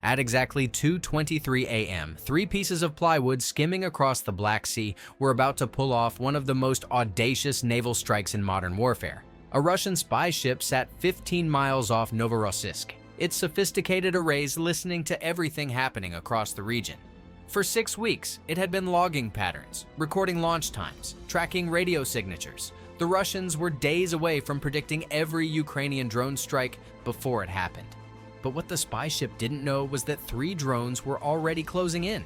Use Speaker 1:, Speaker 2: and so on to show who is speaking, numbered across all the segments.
Speaker 1: At exactly 2:23 a.m., 3 pieces of plywood skimming across the Black Sea were about to pull off one of the most audacious naval strikes in modern warfare. A Russian spy ship sat 15 miles off Novorossiysk, its sophisticated arrays listening to everything happening across the region. For 6 weeks, it had been logging patterns, recording launch times, tracking radio signatures. The Russians were days away from predicting every Ukrainian drone strike before it happened. But what the spy ship didn't know was that 3 drones were already closing in.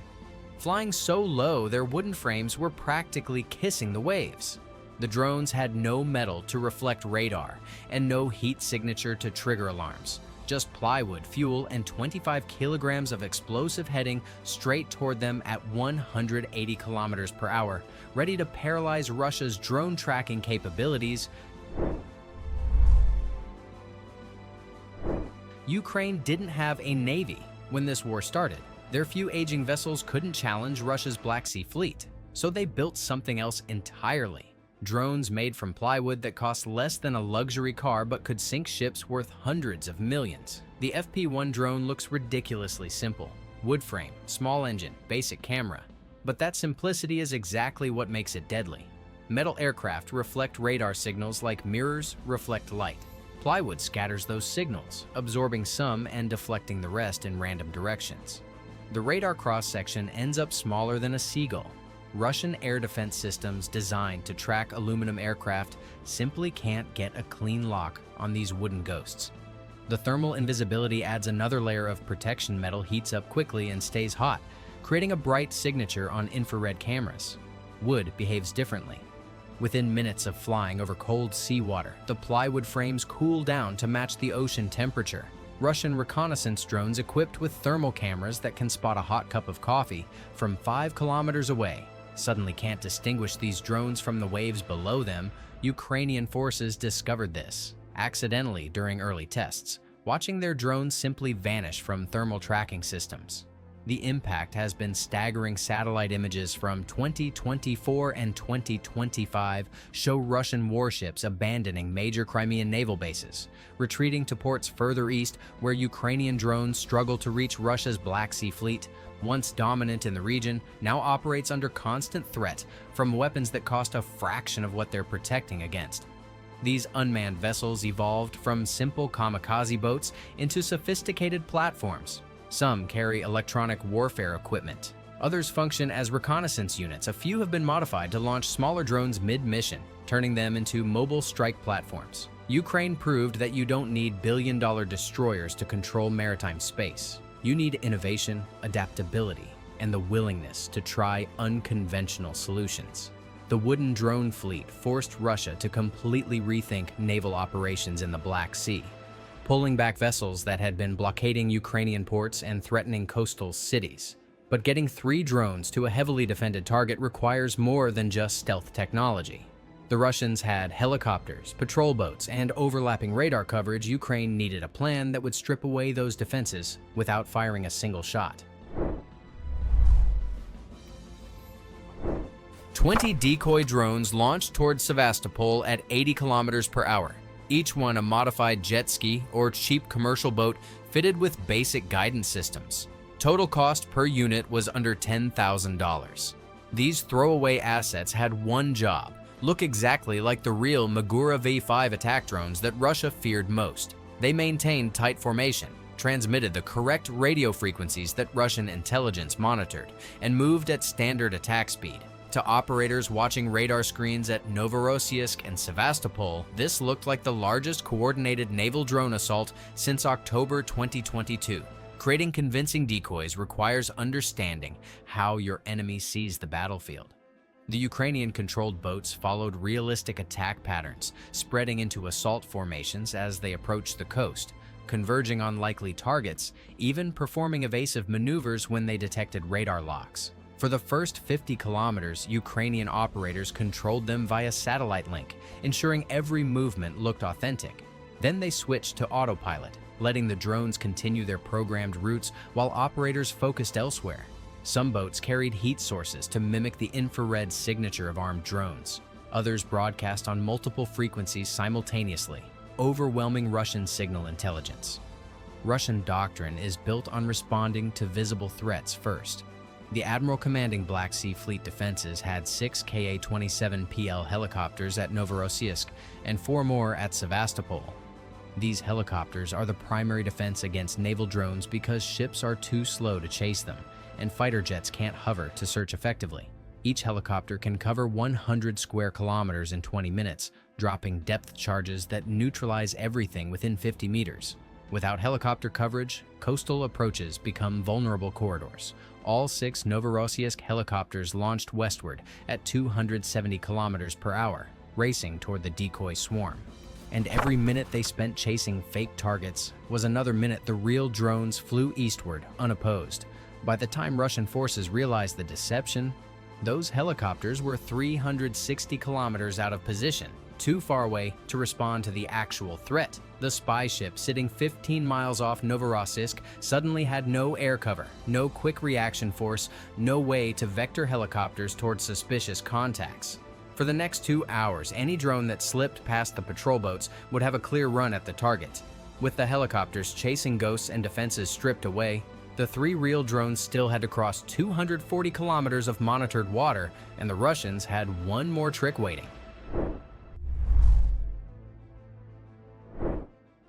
Speaker 1: Flying so low, their wooden frames were practically kissing the waves. The drones had no metal to reflect radar and no heat signature to trigger alarms. Just plywood, fuel, and 25 kilograms of explosive heading straight toward them at 180 kilometers per hour, ready to paralyze Russia's drone tracking capabilities. Ukraine didn't have a navy when this war started. Their few aging vessels couldn't challenge Russia's Black Sea fleet, so they built something else entirely. Drones made from plywood that cost less than a luxury car but could sink ships worth hundreds of millions. The FP-1 drone looks ridiculously simple. Wood frame, small engine, basic camera. But that simplicity is exactly what makes it deadly. Metal aircraft reflect radar signals like mirrors reflect light. Plywood scatters those signals, absorbing some and deflecting the rest in random directions. The radar cross-section ends up smaller than a seagull. Russian air defense systems designed to track aluminum aircraft simply can't get a clean lock on these wooden ghosts. The thermal invisibility adds another layer of protection. Metal heats up quickly and stays hot, creating a bright signature on infrared cameras. Wood behaves differently. Within minutes of flying over cold seawater, the plywood frames cool down to match the ocean temperature. Russian reconnaissance drones equipped with thermal cameras that can spot a hot cup of coffee from 5 kilometers away suddenly can't distinguish these drones from the waves below them. Ukrainian forces discovered this accidentally during early tests, watching their drones simply vanish from thermal tracking systems. The impact has been staggering. Satellite images from 2024 and 2025 show Russian warships abandoning major Crimean naval bases, retreating to ports further east where Ukrainian drones struggle to reach. Russia's Black Sea fleet, once dominant in the region, now operates under constant threat from weapons that cost a fraction of what they're protecting against. These unmanned vessels evolved from simple kamikaze boats into sophisticated platforms. Some carry electronic warfare equipment. Others function as reconnaissance units. A few have been modified to launch smaller drones mid-mission, turning them into mobile strike platforms. Ukraine proved that you don't need billion-dollar destroyers to control maritime space. You need innovation, adaptability, and the willingness to try unconventional solutions. The wooden drone fleet forced Russia to completely rethink naval operations in the Black Sea, pulling back vessels that had been blockading Ukrainian ports and threatening coastal cities. But getting 3 drones to a heavily defended target requires more than just stealth technology. The Russians had helicopters, patrol boats, and overlapping radar coverage. Ukraine needed a plan that would strip away those defenses without firing a single shot. 20 decoy drones launched towards Sevastopol at 80 kilometers per hour. Each one a modified jet ski or cheap commercial boat fitted with basic guidance systems. Total cost per unit was under $10,000. These throwaway assets had one job: look exactly like the real Magura V5 attack drones that Russia feared most. They maintained tight formation, transmitted the correct radio frequencies that Russian intelligence monitored, and moved at standard attack speed. To operators watching radar screens at Novorossiysk and Sevastopol, this looked like the largest coordinated naval drone assault since October 2022. Creating convincing decoys requires understanding how your enemy sees the battlefield. The Ukrainian-controlled boats followed realistic attack patterns, spreading into assault formations as they approached the coast, converging on likely targets, even performing evasive maneuvers when they detected radar locks. For the first 50 kilometers, Ukrainian operators controlled them via satellite link, ensuring every movement looked authentic. Then they switched to autopilot, letting the drones continue their programmed routes while operators focused elsewhere. Some boats carried heat sources to mimic the infrared signature of armed drones. Others broadcast on multiple frequencies simultaneously, overwhelming Russian signal intelligence. Russian doctrine is built on responding to visible threats first. The admiral commanding Black Sea Fleet defenses had 6 Ka-27PL helicopters at Novorossiysk and 4 more at Sevastopol. These helicopters are the primary defense against naval drones because ships are too slow to chase them, and fighter jets can't hover to search effectively. Each helicopter can cover 100 square kilometers in 20 minutes, dropping depth charges that neutralize everything within 50 meters. Without helicopter coverage, coastal approaches become vulnerable corridors. All 6 Novorossiysk helicopters launched westward at 270 kilometers per hour, racing toward the decoy swarm. And every minute they spent chasing fake targets was another minute the real drones flew eastward unopposed. By the time Russian forces realized the deception, those helicopters were 360 kilometers out of position, too far away to respond to the actual threat. The spy ship sitting 15 miles off Novorossiysk suddenly had no air cover, no quick reaction force, no way to vector helicopters towards suspicious contacts. For the next 2 hours, any drone that slipped past the patrol boats would have a clear run at the target. With the helicopters chasing ghosts and defenses stripped away, the 3 real drones still had to cross 240 kilometers of monitored water, and the Russians had one more trick waiting.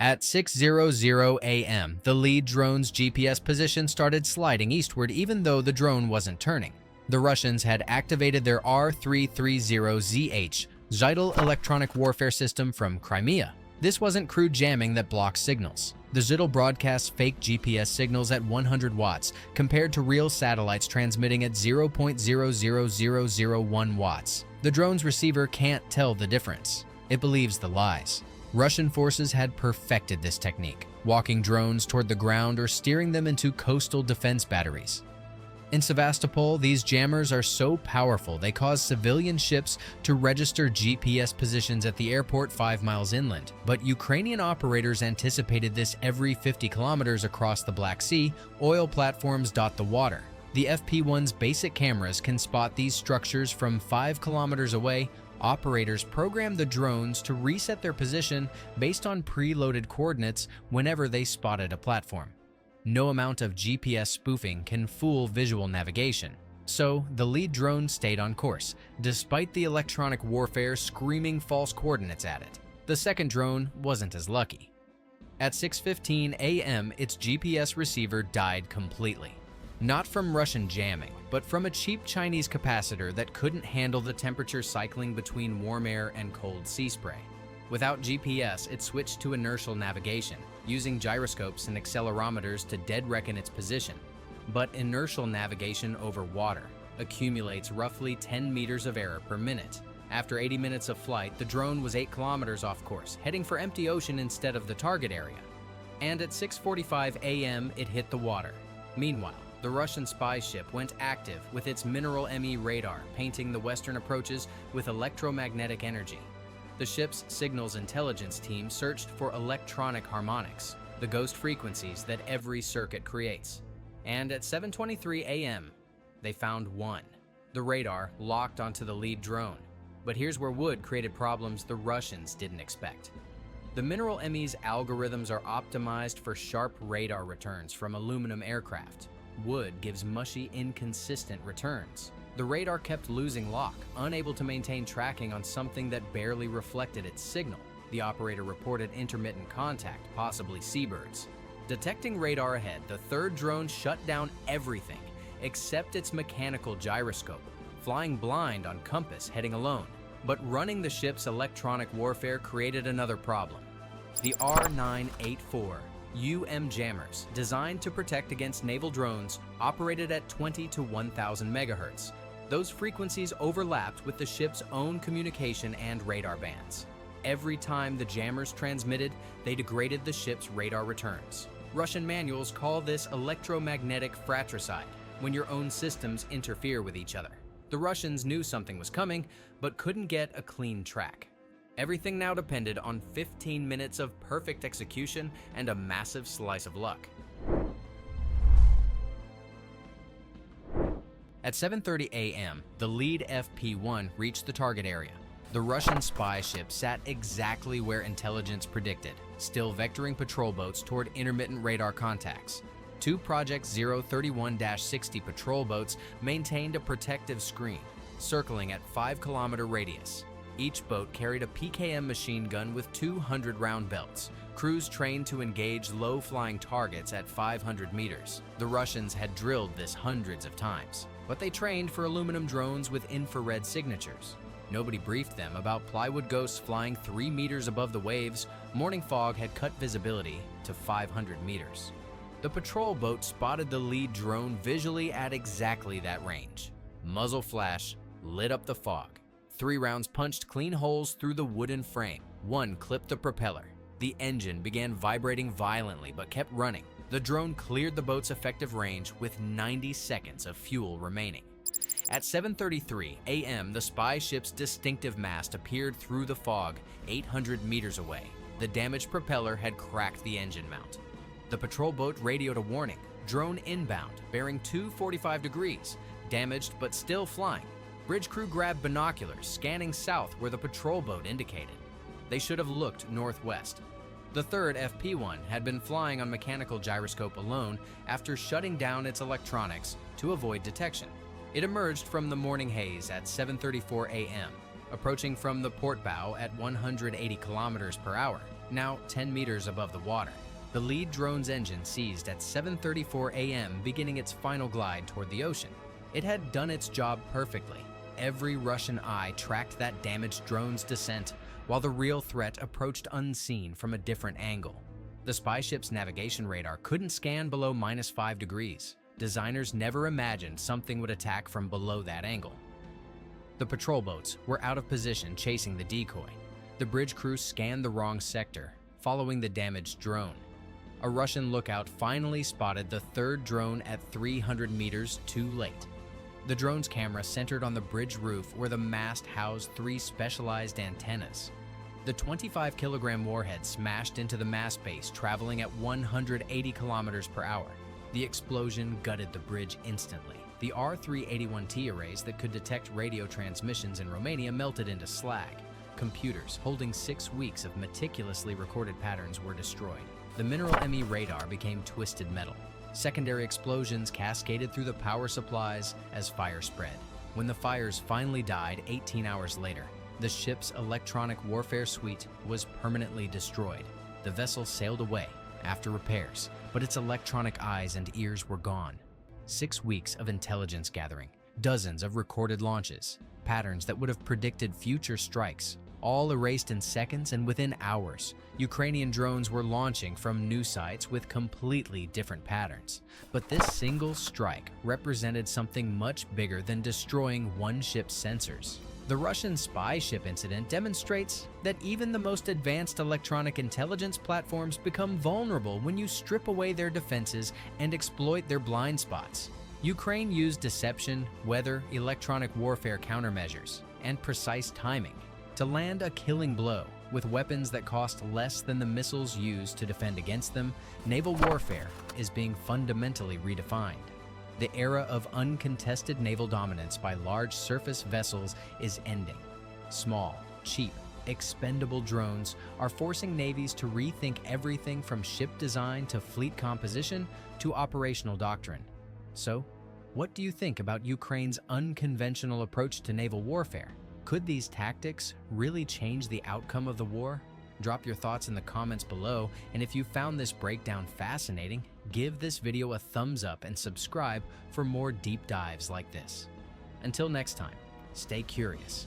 Speaker 1: At 6:00 a.m., the lead drone's GPS position started sliding eastward even though the drone wasn't turning. The Russians had activated their R-330ZH, Zhidal electronic warfare system from Crimea. This wasn't crew jamming that blocked signals. The Zhidal broadcasts fake GPS signals at 100 watts compared to real satellites transmitting at 0.00001 watts. The drone's receiver can't tell the difference. It believes the lies. Russian forces had perfected this technique, walking drones toward the ground or steering them into coastal defense batteries. In Sevastopol, these jammers are so powerful they cause civilian ships to register GPS positions at the airport 5 miles inland. But Ukrainian operators anticipated this every 50 kilometers across the Black Sea. Oil platforms dot the water. The FP-1's basic cameras can spot these structures from 5 kilometers away. Operators program the drones to reset their position based on preloaded coordinates whenever they spotted a platform. No amount of GPS spoofing can fool visual navigation. So, the lead drone stayed on course, despite the electronic warfare screaming false coordinates at it. The second drone wasn't as lucky. At 6:15 a.m., its GPS receiver died completely. Not from Russian jamming, but from a cheap Chinese capacitor that couldn't handle the temperature cycling between warm air and cold sea spray. Without GPS, it switched to inertial navigation, using gyroscopes and accelerometers to dead reckon its position. But inertial navigation over water accumulates roughly 10 meters of error per minute. After 80 minutes of flight, the drone was 8 kilometers off course, heading for empty ocean instead of the target area. And at 6:45 a.m., it hit the water. Meanwhile, the Russian spy ship went active with its mineral ME radar, painting the western approaches with electromagnetic energy. The ship's signals intelligence team searched for electronic harmonics, the ghost frequencies that every circuit creates. And at 7:23 a.m., they found one. The radar locked onto the lead drone. But here's where Wood created problems the Russians didn't expect. The Mineral ME's algorithms are optimized for sharp radar returns from aluminum aircraft. Wood gives mushy, inconsistent returns. The radar kept losing lock, unable to maintain tracking on something that barely reflected its signal. The operator reported intermittent contact, possibly seabirds. Detecting radar ahead, the third drone shut down everything except its mechanical gyroscope, flying blind on compass, heading alone. But running the ship's electronic warfare created another problem. The R984 jammers, designed to protect against naval drones, operated at 20 to 1000 megahertz. Those frequencies overlapped with the ship's own communication and radar bands. Every time the jammers transmitted, they degraded the ship's radar returns. Russian manuals call this electromagnetic fratricide, when your own systems interfere with each other. The Russians knew something was coming, but couldn't get a clean track. Everything now depended on 15 minutes of perfect execution and a massive slice of luck. At 7:30 a.m., the lead FP-1 reached the target area. The Russian spy ship sat exactly where intelligence predicted, still vectoring patrol boats toward intermittent radar contacts. Two Project 031-60 patrol boats maintained a protective screen, circling at 5-kilometer radius. Each boat carried a PKM machine gun with 200-round belts, crews trained to engage low-flying targets at 500 meters. The Russians had drilled this hundreds of times, but they trained for aluminum drones with infrared signatures. Nobody briefed them about plywood ghosts flying 3 meters above the waves. Morning fog had cut visibility to 500 meters. The patrol boat spotted the lead drone visually at exactly that range. Muzzle flash lit up the fog. 3 rounds punched clean holes through the wooden frame. 1 clipped the propeller. The engine began vibrating violently but kept running. The drone cleared the boat's effective range with 90 seconds of fuel remaining. At 7:33 a.m., the spy ship's distinctive mast appeared through the fog 800 meters away. The damaged propeller had cracked the engine mount. The patrol boat radioed a warning. Drone inbound, bearing 245 degrees, damaged but still flying. Bridge crew grabbed binoculars, scanning south where the patrol boat indicated. They should have looked northwest. The third FP-1 had been flying on mechanical gyroscope alone after shutting down its electronics to avoid detection. It emerged from the morning haze at 7:34 a.m., approaching from the port bow at 180 kilometers per hour, now 10 meters above the water. The lead drone's engine seized at 7:34 a.m., beginning its final glide toward the ocean. It had done its job perfectly. Every Russian eye tracked that damaged drone's descent, while the real threat approached unseen from a different angle. The spy ship's navigation radar couldn't scan below -5 degrees. Designers never imagined something would attack from below that angle. The patrol boats were out of position chasing the decoy. The bridge crew scanned the wrong sector, following the damaged drone. A Russian lookout finally spotted the third drone at 300 meters too late. The drone's camera centered on the bridge roof where the mast housed 3 specialized antennas. The 25-kilogram warhead smashed into the mast base, traveling at 180 kilometers per hour. The explosion gutted the bridge instantly. The R381T arrays that could detect radio transmissions in Romania melted into slag. Computers holding 6 weeks of meticulously recorded patterns were destroyed. The mineral ME radar became twisted metal. Secondary explosions cascaded through the power supplies as fire spread. When the fires finally died 18 hours later, the ship's electronic warfare suite was permanently destroyed. The vessel sailed away after repairs, but its electronic eyes and ears were gone. 6 weeks of intelligence gathering, dozens of recorded launches, patterns that would have predicted future strikes, all erased in seconds and within hours. Ukrainian drones were launching from new sites with completely different patterns. But this single strike represented something much bigger than destroying one ship's sensors. The Russian spy ship incident demonstrates that even the most advanced electronic intelligence platforms become vulnerable when you strip away their defenses and exploit their blind spots. Ukraine used deception, weather, electronic warfare countermeasures, and precise timing to land a killing blow. With weapons that cost less than the missiles used to defend against them, naval warfare is being fundamentally redefined. The era of uncontested naval dominance by large surface vessels is ending. Small, cheap, expendable drones are forcing navies to rethink everything from ship design to fleet composition to operational doctrine. So, what do you think about Ukraine's unconventional approach to naval warfare? Could these tactics really change the outcome of the war? Drop your thoughts in the comments below, and if you found this breakdown fascinating, give this video a thumbs up and subscribe for more deep dives like this. Until next time, stay curious